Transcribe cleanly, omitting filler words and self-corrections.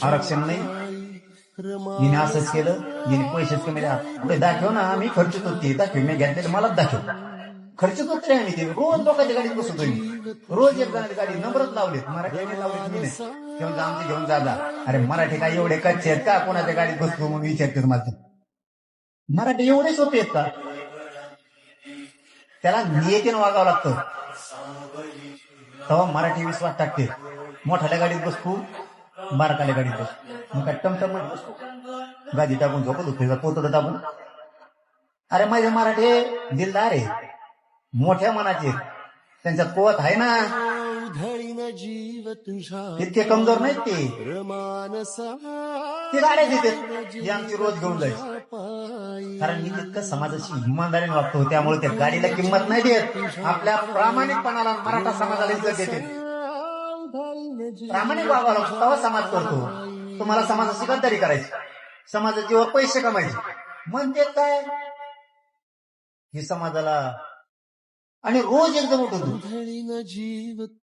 आरक्षण नाही, हिने असंच केलं, हिने पैसेच कमी द्या. पुढे दाखव ना, आम्ही खर्चत होती दाखव, मी घेतलेलं मलाच दाखव. खर्चत होत रे आम्ही, ते रोज लोकांच्या गाडीत बसतो मी, रोज एक जणांची गाडी नंबरच लावलेत, मराठीने लावलेत मी नाही. घेऊन जा आमचे घेऊन जा. अरे मराठी काय एवढे कच्चे आहेत का कोणाच्या गाडीत बसतो म्हणून विचारते मला. मराठी एवढे सोपे आहेत का? त्याला नियतीनं वागावं लागतं, तेव्हा मराठी विश्वास टाकते. मोठ्याल्या गाडीत बसतो, बारकाल्या गाडीत बसतो, मग काय टमटम मध्ये बसतो, गादी टाकून झोपत होते पोतडं टाकून. अरे माझे मराठी दिलदार आहे, मोठ्या मनाचे, त्यांच्यात कुवत आहे ना, इतके कमजोर नाहीत ते गाड्या देतात, ही आमची रोज घेऊन जायची. कारण मी तितकं समाजाची इमानदारीने वागतो, त्यामुळे त्या गाडीला किंमत नाही देत. आपल्या प्रामाणिकपणाला मराठा समाजाला इज्जत देते. प्रामाणिक वागायला तेव्हा समाज करतो. तुम्हाला समाजाची गद्दारी करायची, समाजाची वर पैसे कमायचे, म्हणते काय हे समाजाला. आणि रोज एकदम उठवतो